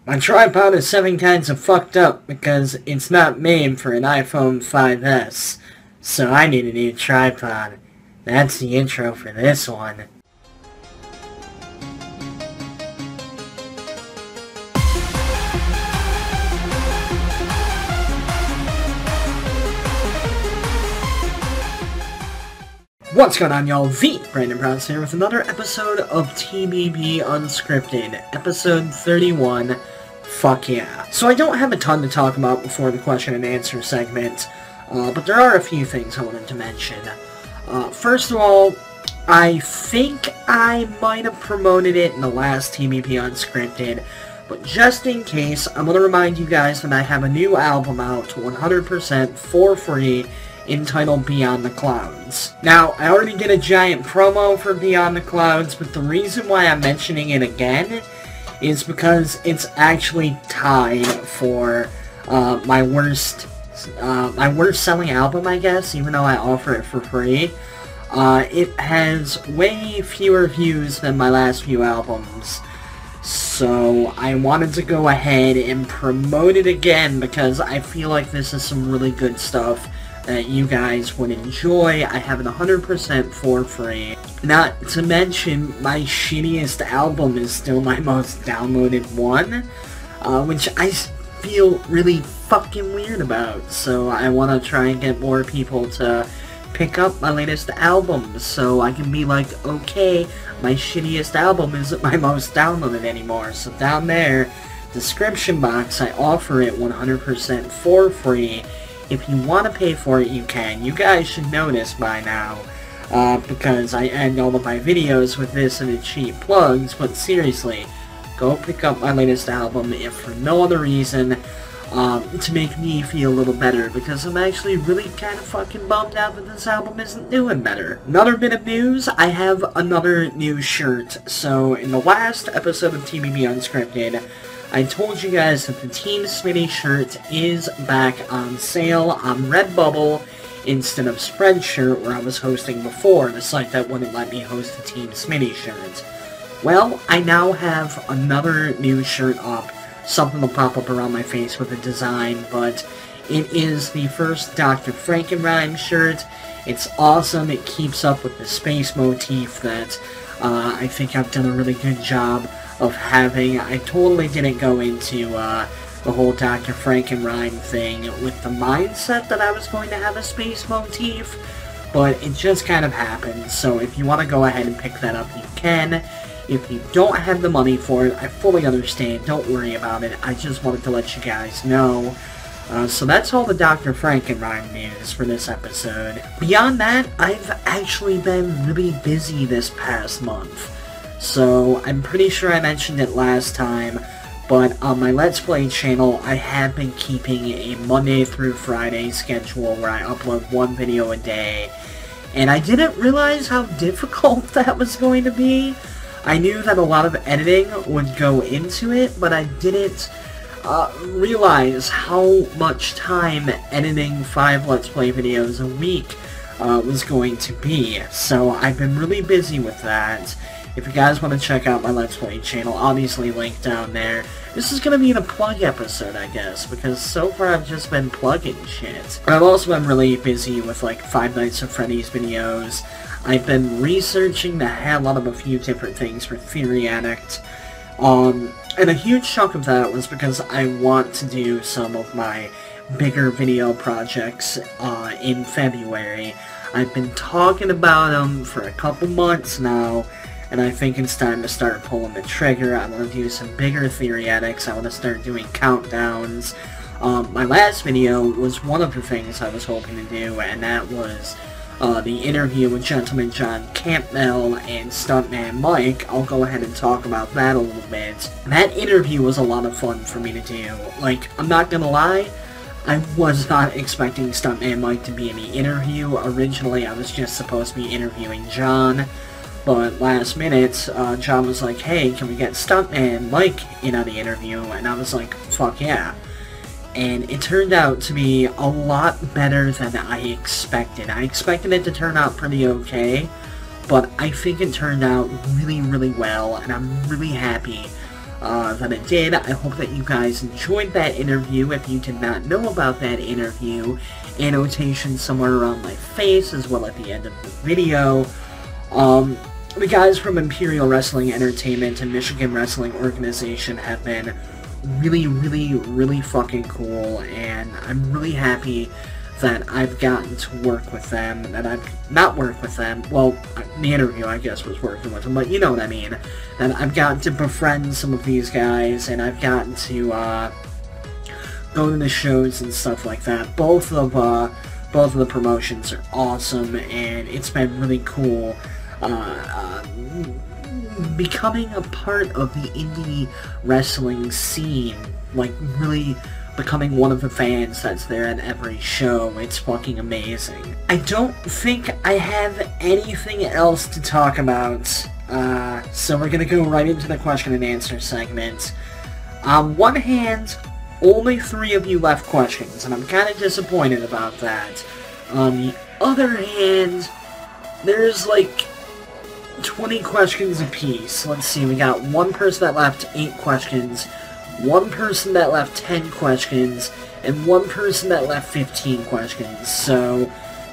My tripod is 7 kinds of fucked up because it's not made for an iPhone 5S. So I need a new tripod. That's the intro for this one. What's going on, y'all? THEBrandonBrownson here with another episode of TBB Unscripted, episode 31. Fuck yeah. So I don't have a ton to talk about before the question and answer segment, but there are a few things I wanted to mention. First of all, I think I might have promoted it in the last TBB Unscripted, but just in case, I'm going to remind you guys that I have a new album out 100% for free, entitled Beyond the Clouds. Now, I already did a giant promo for Beyond the Clouds, but the reason why I'm mentioning it again is because it's actually tied for my worst selling album, I guess, even though I offer it for free. It has way fewer views than my last few albums, so I wanted to go ahead and promote it again because I feel like this is some really good stuff that you guys would enjoy. I have it 100% for free. Not to mention, my shittiest album is still my most downloaded one, which I feel really fucking weird about. So I want to try and get more people to pick up my latest album, so I can be like, okay, my shittiest album isn't my most downloaded anymore. So down there, description box, I offer it 100% for free. If you want to pay for it, you can. You guys should know this by now, because I end all of my videos with this and the cheap plugs, but seriously, go pick up my latest album, if for no other reason, to make me feel a little better, because I'm actually really kind of fucking bummed out that this album isn't doing better. Another bit of news, I have another new shirt. So, in the last episode of TBB Unscripted, I told you guys that the Team Smitty shirt is back on sale on Redbubble instead of Spreadshirt, where I was hosting before, the site that wouldn't let me host the Team Smitty shirt. Well, I now have another new shirt up. Something will pop up around my face with a design, but it is the first Dr. Frankenrhyme shirt. It's awesome. It keeps up with the space motif that I think I've done a really good job of having. I totally didn't go into the whole Dr. Frankenrhyme thing with the mindset that I was going to have a space motif, but it just kind of happened. So if you want to go ahead and pick that up, you can. If you don't have the money for it, I fully understand. Don't worry about it. I just wanted to let you guys know. So that's all the Dr. Frankenrhyme news for this episode. Beyond that, I've actually been really busy this past month. So, I'm pretty sure I mentioned it last time, but on my Let's Play channel, I have been keeping a Monday through Friday schedule where I upload one video a day, and I didn't realize how difficult that was going to be. I knew that a lot of editing would go into it, but I didn't realize how much time editing 5 Let's Play videos a week was going to be. So, I've been really busy with that. If you guys want to check out my Let's Play channel, obviously linked down there. This is going to be a plug episode, I guess, because so far I've just been plugging shit. But I've also been really busy with, like, Five Nights at Freddy's videos. I've been researching the hell out of a few different things for Theory Addict. And a huge chunk of that was because I want to do some of my bigger video projects in February. I've been talking about them for a couple months now, and I think it's time to start pulling the trigger. I want to do some bigger Theory Addicts. I want to start doing countdowns. My last video was one of the things I was hoping to do, and that was the interview with Gentleman John Campbell and Stuntman Mike. I'll go ahead and talk about that a little bit. That interview was a lot of fun for me to do. Like, I'm not gonna lie, I was not expecting Stuntman Mike to be in the interview. Originally, I was just supposed to be interviewing John. But last minute, John was like, hey, can we get Stuntman Mike in on the interview? And I was like, fuck yeah. And it turned out to be a lot better than I expected. I expected it to turn out pretty okay, but I think it turned out really, really well, and I'm really happy that it did. I hope that you guys enjoyed that interview. If you did not know about that interview, annotation somewhere around my face as well at the end of the video. The guys from Imperial Wrestling Entertainment and Michigan Wrestling Organization have been really fucking cool, and I'm really happy that I've gotten to work with them, that I've not worked with them, well, the interview, I guess, was working with them, but you know what I mean, that I've gotten to befriend some of these guys, and I've gotten to, go to the shows and stuff like that. Both of the promotions are awesome, and it's been really cool, becoming a part of the indie wrestling scene, like, really becoming one of the fans that's there at every show. It's fucking amazing. I don't think I have anything else to talk about, so we're gonna go right into the question and answer segment. On one hand, only 3 of you left questions, and I'm kind of disappointed about that. On the other hand, there's like 20 questions apiece. Let's see, we got one person that left 8 questions, one person that left 10 questions, and one person that left 15 questions. So,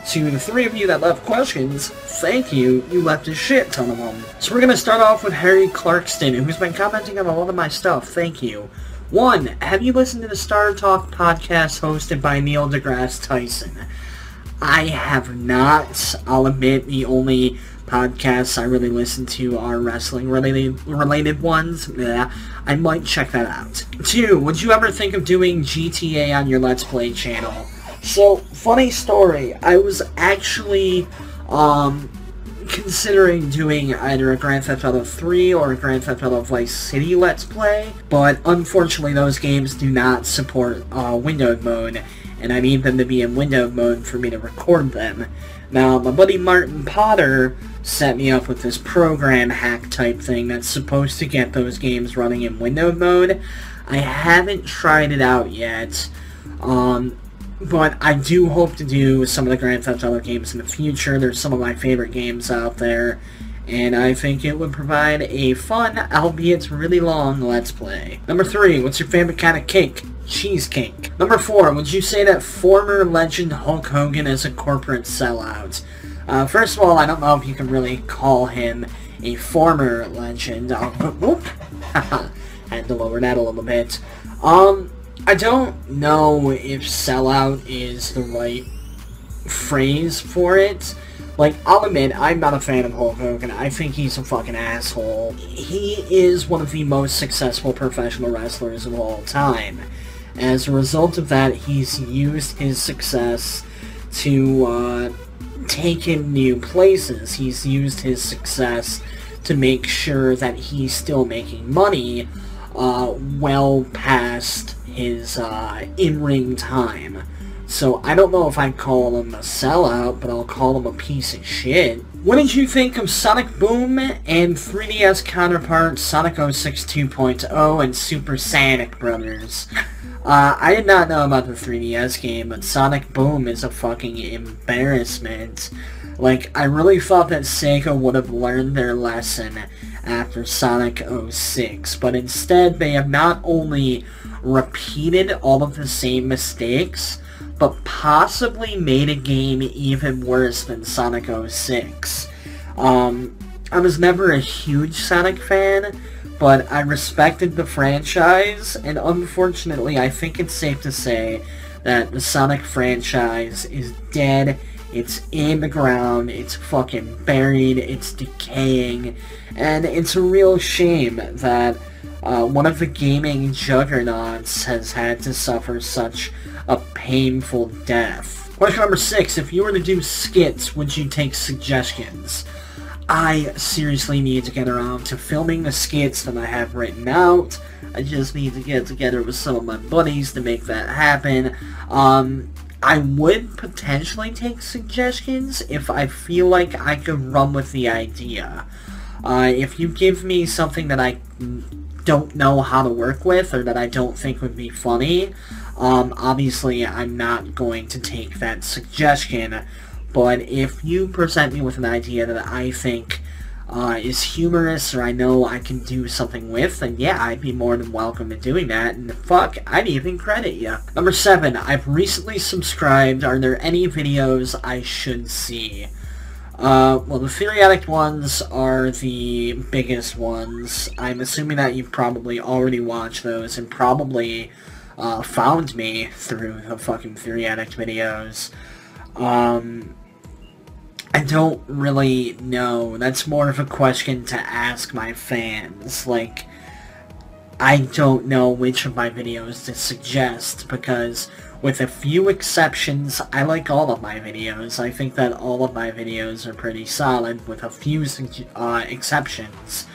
to the 3 of you that left questions, thank you, you left a shit ton of them. So we're gonna start off with Harry Clarkston, who's been commenting on a lot of my stuff, thank you. 1. Have you listened to the Star Talk podcast hosted by Neil deGrasse Tyson? I have not. I'll admit the only podcasts I really listen to are wrestling-related ones. Yeah, I might check that out. 2. Would you ever think of doing GTA on your Let's Play channel? So, funny story. I was actually, considering doing either a Grand Theft Auto 3 or a Grand Theft Auto Vice City Let's Play, but unfortunately those games do not support windowed mode, and I need them to be in windowed mode for me to record them. Now, my buddy Martyn Potter set me up with this program hack type thing that's supposed to get those games running in windowed mode. I haven't tried it out yet, but I do hope to do some of the Grand Theft Auto games in the future. There's some of my favorite games out there, and I think it would provide a fun, albeit really long, Let's Play. Number 3, what's your favorite kind of cake? Cheesecake. Number 4, would you say that former legend Hulk Hogan is a corporate sellout? First of all, I don't know if you can really call him a former legend. Had to lower that a little bit. I don't know if sellout is the right phrase for it. Like, I'll admit, I'm not a fan of Hulk Hogan. I think he's a fucking asshole. He is one of the most successful professional wrestlers of all time. As a result of that, he's used his success to take him new places. He's used his success to make sure that he's still making money well past his in-ring time. So I don't know if I'd call him a sellout, but I'll call him a piece of shit. What did you think of Sonic Boom and 3DS counterparts Sonic 06 2.0 and Super Sonic Brothers? I did not know about the 3DS game, but Sonic Boom is a fucking embarrassment. Like, I really thought that Sega would have learned their lesson after Sonic 06, but instead they have not only repeated all of the same mistakes, but possibly made a game even worse than Sonic 06. I was never a huge Sonic fan, but I respected the franchise, and unfortunately I think it's safe to say that the Sonic franchise is dead. It's in the ground, it's fucking buried, it's decaying, and it's a real shame that one of the gaming juggernauts has had to suffer such a painful death. Question number 6, if you were to do skits, would you take suggestions? I seriously need to get around to filming the skits that I have written out. I just need to get together with some of my buddies to make that happen. I would potentially take suggestions if I feel like I could run with the idea. If you give me something that I don't know how to work with or that I don't think would be funny, obviously I'm not going to take that suggestion. But if you present me with an idea that I think is humorous or I know I can do something with, then yeah, I'd be more than welcome to doing that, and fuck, I'd even credit you. Number 7, I've recently subscribed. Are there any videos I should see? Well, the Theory Addict ones are the biggest ones. I'm assuming that you've probably already watched those and probably found me through the fucking Theory Addict videos. I don't really know. That's more of a question to ask my fans. Like, I don't know which of my videos to suggest, because with a few exceptions, I like all of my videos. I think that all of my videos are pretty solid, with a few exceptions.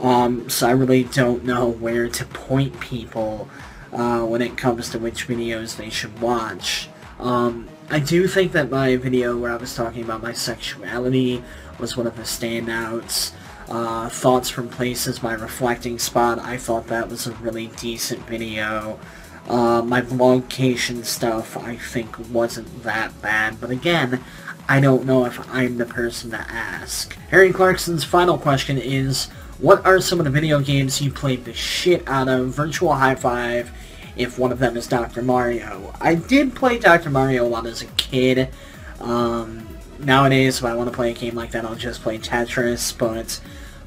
So I really don't know where to point people when it comes to which videos they should watch. I do think that my video where I was talking about my sexuality was one of the standouts. Thoughts from Places, my reflecting spot, I thought that was a really decent video. My vlogcation stuff, I think, wasn't that bad, but again, I don't know if I'm the person to ask. Harry Clarkson's final question is, what are some of the video games you played the shit out of? Virtual high five if one of them is Dr. Mario. I did play Dr. Mario a lot as a kid. Nowadays, if I want to play a game like that, I'll just play Tetris, but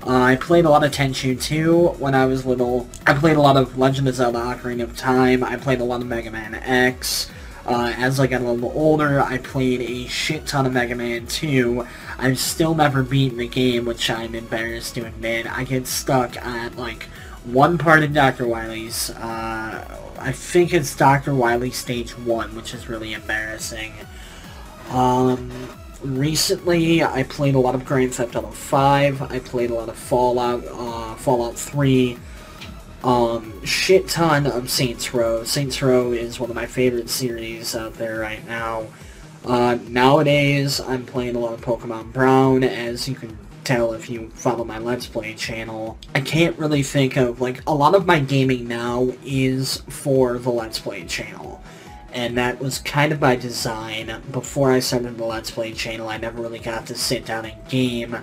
I played a lot of Tenchu 2 when I was little. I played a lot of Legend of Zelda Ocarina of Time. I played a lot of Mega Man X. As I got a little older, I played a shit ton of Mega Man 2. I've still never beaten the game, which I'm embarrassed to admit. I get stuck at, like, one part in Dr. Wily's, I think it's Dr. Wily Stage 1, which is really embarrassing. Recently, I played a lot of Grand Theft Auto 5, I played a lot of Fallout 3, shit ton of Saints Row. Saints Row is one of my favorite series out there right now. Nowadays, I'm playing a lot of Pokemon Brown, as you can tell if you follow my Let's Play channel. I can't really think of, like, a lot of my gaming now is for the Let's Play channel. And that was kind of by design. Before I started the Let's Play channel, I never really got to sit down and game,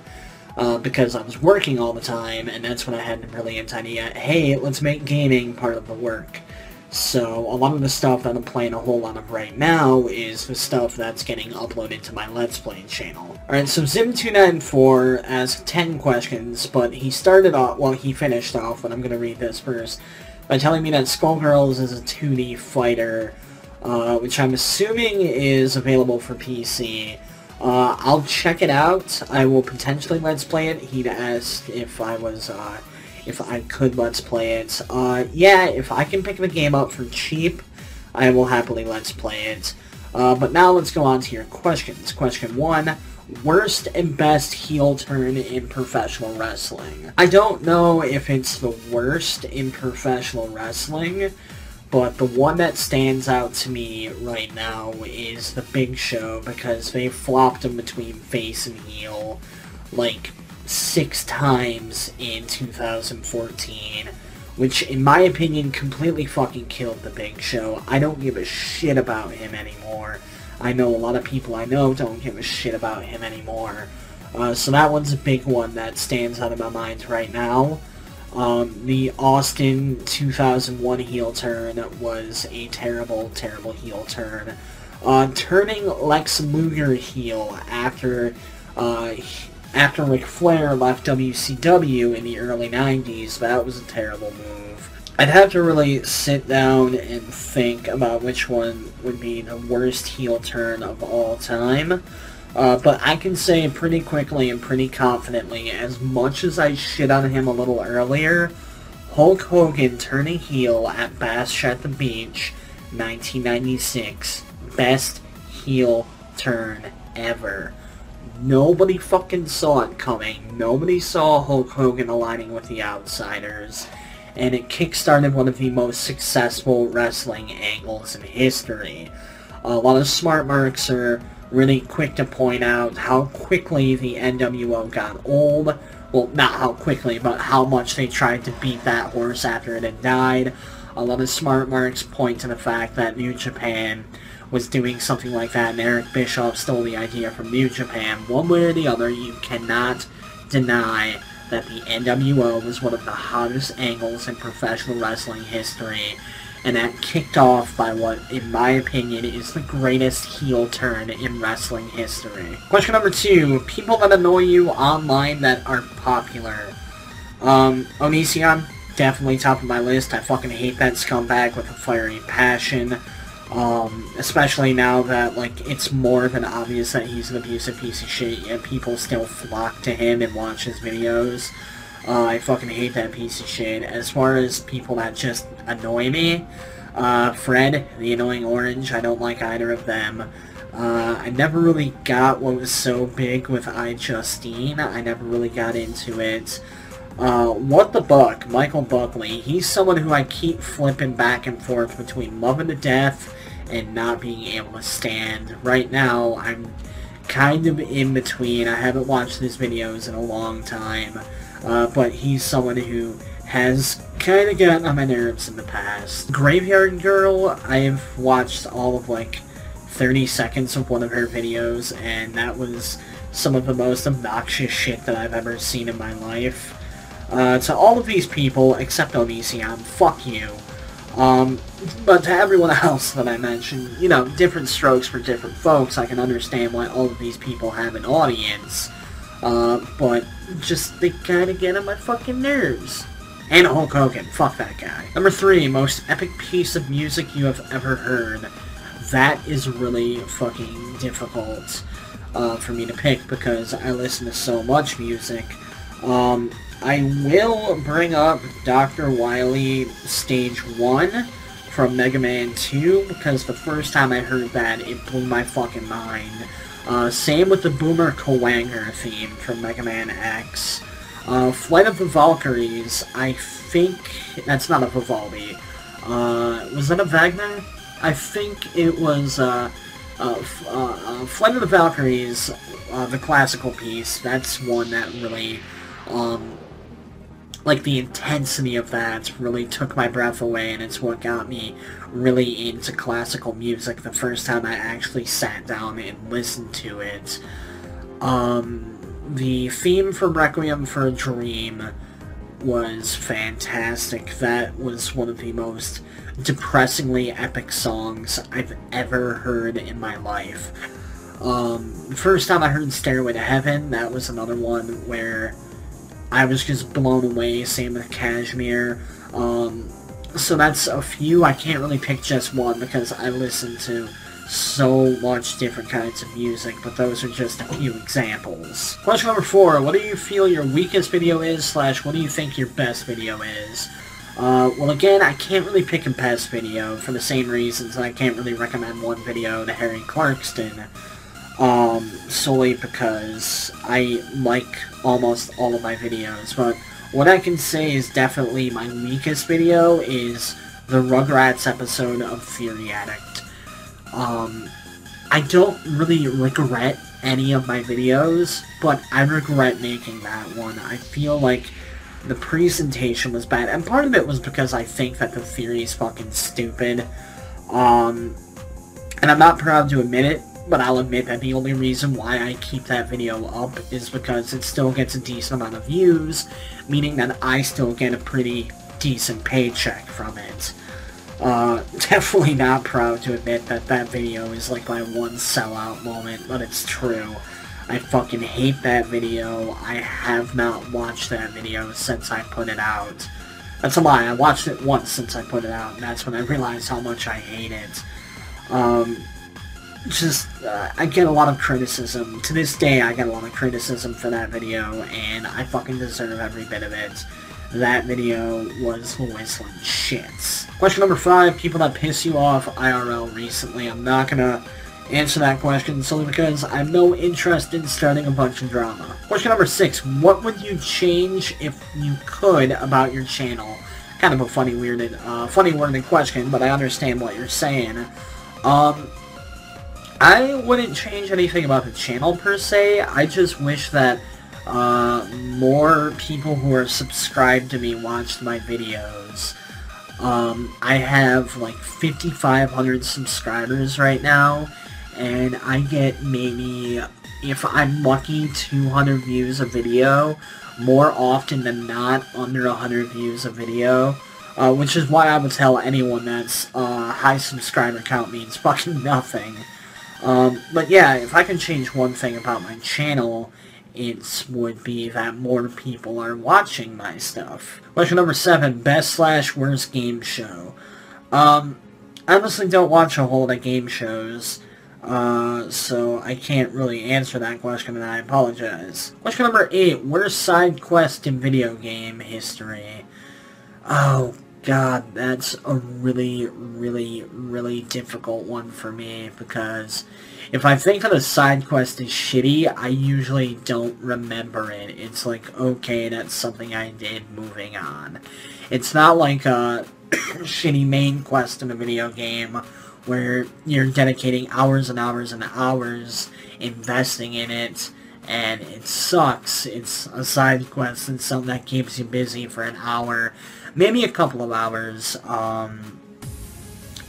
because I was working all the time, and that's when I had the brilliant idea, hey, let's make gaming part of the work. So, a lot of the stuff that I'm playing a whole lot of right now is the stuff that's getting uploaded to my Let's Play channel. Alright, so Zim294 asked 10 questions, but he started off, well, he finished off, but I'm going to read this first, by telling me that Skullgirls is a 2D fighter, which I'm assuming is available for PC. I'll check it out. I will potentially Let's Play it. He'd asked if I was, if I could Let's Play it. Yeah, if I can pick the game up for cheap, I will happily Let's Play it. But now let's go on to your questions. Question 1, worst and best heel turn in professional wrestling. I don't know if it's the worst in professional wrestling, but the one that stands out to me right now is the Big Show, because they flopped him between face and heel, like, 6 times in 2014, which, in my opinion, completely fucking killed the Big Show. I don't give a shit about him anymore. I know a lot of people I know don't give a shit about him anymore. So that one's a big one that stands out of my mind right now. The Austin 2001 heel turn was a terrible, terrible heel turn. Turning Lex Luger heel after Ric Flair left WCW in the early 90s, that was a terrible move. I'd have to really sit down and think about which one would be the worst heel turn of all time. But I can say pretty quickly and pretty confidently, as much as I shit on him a little earlier, Hulk Hogan turning heel at Bash at the Beach, 1996. Best heel turn ever. Nobody fucking saw it coming. Nobody saw Hulk Hogan aligning with the Outsiders. And it kickstarted one of the most successful wrestling angles in history. A lot of smart marks are really quick to point out how quickly the NWO got old. Well, not how quickly, but how much they tried to beat that horse after it had died. A lot of smart marks point to the fact that New Japan was doing something like that, and Eric Bischoff stole the idea from New Japan. One way or the other, you cannot deny that the NWO was one of the hottest angles in professional wrestling history, and that kicked off by what, in my opinion, is the greatest heel turn in wrestling history. Question number 2, people that annoy you online that are popular. Onision, definitely top of my list. I fucking hate that scumbag with a fiery passion. Especially now that, like, it's more than obvious that he's an abusive piece of shit, yet people still flock to him and watch his videos. I fucking hate that piece of shit. As far as people that just annoy me, Fred, the Annoying Orange, I don't like either of them. I never really got what was so big with iJustine. I never really got into it. What the Buck, Michael Buckley, he's someone who I keep flipping back and forth between loving to death and not being able to stand. Right now, I'm kind of in between. I haven't watched his videos in a long time, but he's someone who has kind of gotten on my nerves in the past. Graveyard Girl, I've watched all of, like, 30 seconds of one of her videos, and that was some of the most obnoxious shit that I've ever seen in my life. To all of these people, except Onision, fuck you. But to everyone else that I mentioned, you know, different strokes for different folks. I can understand why all of these people have an audience. But just, they kinda get on my fucking nerves. And Hulk Hogan, fuck that guy. Number 3, most epic piece of music you have ever heard. That is really fucking difficult for me to pick because I listen to so much music. I will bring up Dr. Wily Stage 1 from Mega Man 2, because the first time I heard that, it blew my fucking mind. Same with the Boomer Kawanger theme from Mega Man X. Flight of the Valkyries, I think... That's not a Vivaldi. Was that a Wagner? I think it was, Flight of the Valkyries, the classical piece. That's one that really, like, the intensity of that really took my breath away, and it's what got me really into classical music the first time I actually sat down and listened to it. The theme from Requiem for a Dream was fantastic. That was one of the most depressingly epic songs I've ever heard in my life. The first time I heard Stairway to Heaven, that was another one where I was just blown away, same with Kashmir. So that's a few. I can't really pick just one because I listen to so much different kinds of music, but those are just a few examples. Question number 4, what do you feel your weakest video is, / what do you think your best video is? Well, again, I can't really pick a best video for the same reasons I can't really recommend one video to Harry Clarkston. Solely because I like almost all of my videos, but what I can say is definitely my weakest video is the Rugrats episode of Theory Addict. I don't really regret any of my videos, but I regret making that one. I feel like the presentation was bad, and part of it was because I think that the theory is fucking stupid. And I'm not proud to admit it, but I'll admit that the only reason why I keep that video up is because it still gets a decent amount of views, meaning that I still get a pretty decent paycheck from it. Definitely not proud to admit that that video is like my one sellout moment, but it's true. I fucking hate that video. I have not watched that video since I put it out. That's a lie, I watched it once since I put it out, and that's when I realized how much I hate it. I get a lot of criticism. To this day, I get a lot of criticism for that video, and I fucking deserve every bit of it. That video was whistling shits. Question number 5, people that piss you off IRL recently. I'm not gonna answer that question solely because I have no interest in starting a bunch of drama. Question number 6, what would you change if you could about your channel? Kind of a funny worded question, but I understand what you're saying. I wouldn't change anything about the channel per se. I just wish that more people who are subscribed to me watched my videos. I have like 5,500 subscribers right now, and I get maybe if I'm lucky, 200 views a video, more often than not, under 100 views a video, which is why I would tell anyone that's high subscriber count means fucking nothing. But yeah, if I can change one thing about my channel, it would be that more people are watching my stuff. Question number 7, best/worst game show. I honestly don't watch a whole lot of game shows, so I can't really answer that question, and I apologize. Question number 8, worst side quest in video game history. Oh god, that's a really, really, really difficult one for me, because if I think that a side quest is shitty, I usually don't remember it. It's like, okay, that's something I did, moving on. It's not like a shitty main quest in a video game where you're dedicating hours and hours and hours investing in it, and it sucks. It's a side quest. It's something that keeps you busy for an hour, maybe a couple of hours.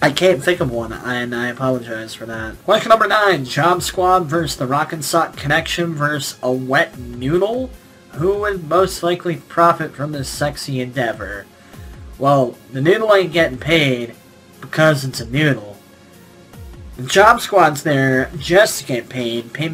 I can't think of one, and I apologize for that. Question number 9, Job Squad versus the Rock and Sock Connection versus a Wet Noodle? Who would most likely profit from this sexy endeavor? Well, the noodle ain't getting paid because it's a noodle. The Job Squad's there just to get paid, pay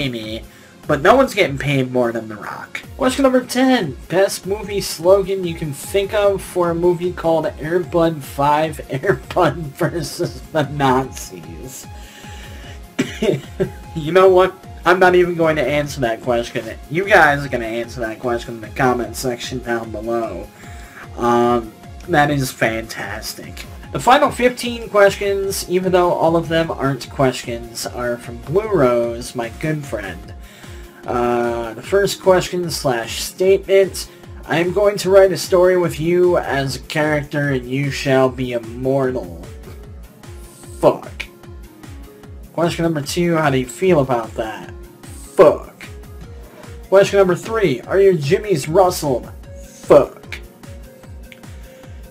me, but no one's getting paid more than The Rock. Question number 10, best movie slogan you can think of for a movie called Air Bud 5, Air Bud versus the Nazis. You know what? I'm not even going to answer that question. You guys are going to answer that question in the comment section down below. That is fantastic. The final 15 questions, even though all of them aren't questions, are from Blue Rose, my good friend. The first question / statement, I am going to write a story with you as a character and you shall be immortal. Fuck. Question number 2, how do you feel about that? Fuck. Question number 3, are your jimmies rustled? Fuck.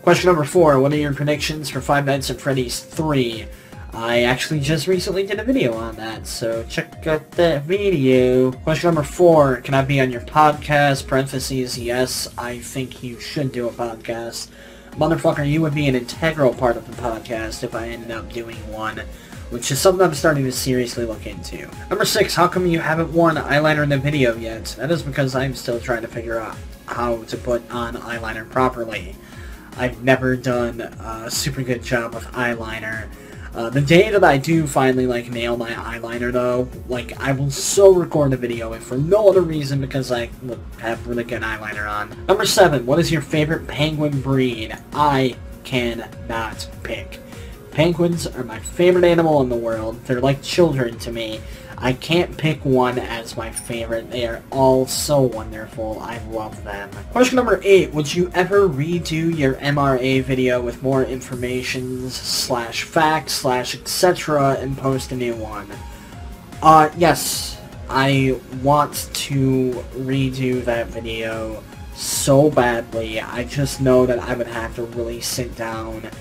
Question number 4, what are your predictions for Five Nights at Freddy's 3? I actually just recently did a video on that, so check out that video. Question number 4, can I be on your podcast? Parentheses, yes, I think you should do a podcast. Motherfucker, you would be an integral part of the podcast if I ended up doing one, which is something I'm starting to seriously look into. Number 6, how come you haven't worn eyeliner in the video yet? That is because I'm still trying to figure out how to put on eyeliner properly. I've never done a super good job with eyeliner. The day that I do finally, nail my eyeliner, though, I will so record a video, if for no other reason because I have really good eyeliner on. Number 7, what is your favorite penguin breed? I cannot pick. Penguins are my favorite animal in the world. They're like children to me. I can't pick one as my favorite. They are all so wonderful. I love them. Question number 8. Would you ever redo your MRA video with more information / facts / etc. and post a new one? Yes. I want to redo that video so badly. I just know that I would have to really sit down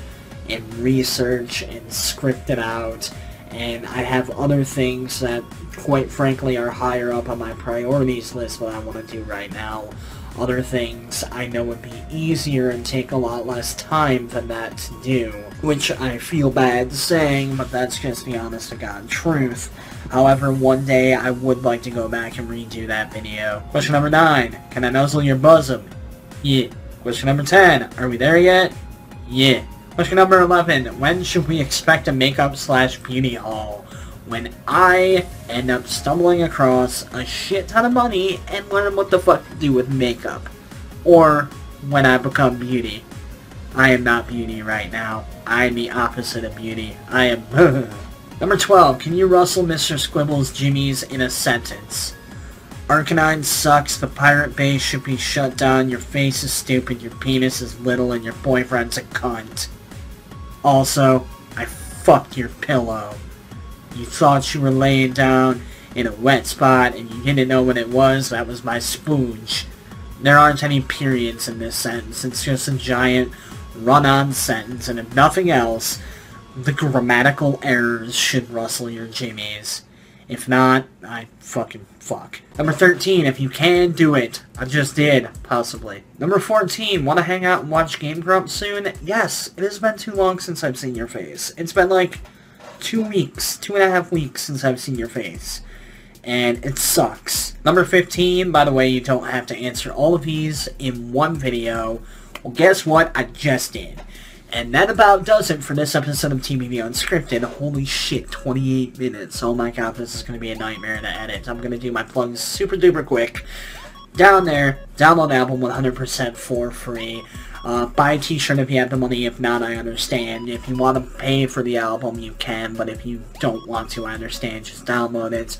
and research and script it out. And I have other things that, quite frankly, are higher up on my priorities list what I want to do right now. Other things I know would be easier and take a lot less time than that to do. Which I feel bad saying, but that's just the honest-to-God truth. However, one day I would like to go back and redo that video. Question number 9. Can I nuzzle your bosom? Yeah. Question number 10. Are we there yet? Yeah. Question number 11, when should we expect a makeup / beauty haul? When I end up stumbling across a shit ton of money and learn what the fuck to do with makeup. Or when I become beauty. I am not beauty right now. I am the opposite of beauty. I am Number 12, can you rustle Mr. Squibbles' jimmies in a sentence? Arcanine sucks, the pirate base should be shut down, your face is stupid, your penis is little, and your boyfriend's a cunt. Also, I fucked your pillow. You thought you were laying down in a wet spot and you didn't know what it was. That was my spooge. There aren't any periods in this sentence. It's just a giant run-on sentence, and if nothing else, the grammatical errors should rustle your jimmies. If not, I fucking fuck. Number 13, if you can, do it. I just did, possibly. Number 14, want to hang out and watch Game Grumps soon? Yes, it has been too long since I've seen your face. It's been like 2 weeks, 2.5 weeks since I've seen your face. And it sucks. Number 15, by the way, you don't have to answer all of these in one video. Well, guess what? I just did. And that about does it for this episode of TBB Unscripted. Holy shit, 28 minutes. Oh my god, this is going to be a nightmare to edit. I'm going to do my plugs super duper quick. Down there, download the album 100% for free. Buy a t-shirt if you have the money. If not, I understand. If you want to pay for the album, you can. But if you don't want to, I understand. Just download it.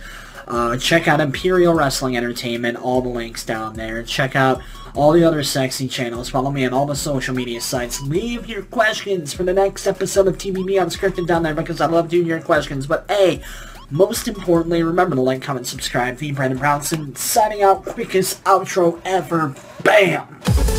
Check out Imperial Wrestling Entertainment. All the links down there. Check out all the other sexy channels. Follow me on all the social media sites. Leave your questions for the next episode of TBB Unscripted down there because I love doing your questions. But hey, most importantly, remember to like, comment, subscribe. TheBrandonBrownson signing out. Quickest outro ever. Bam!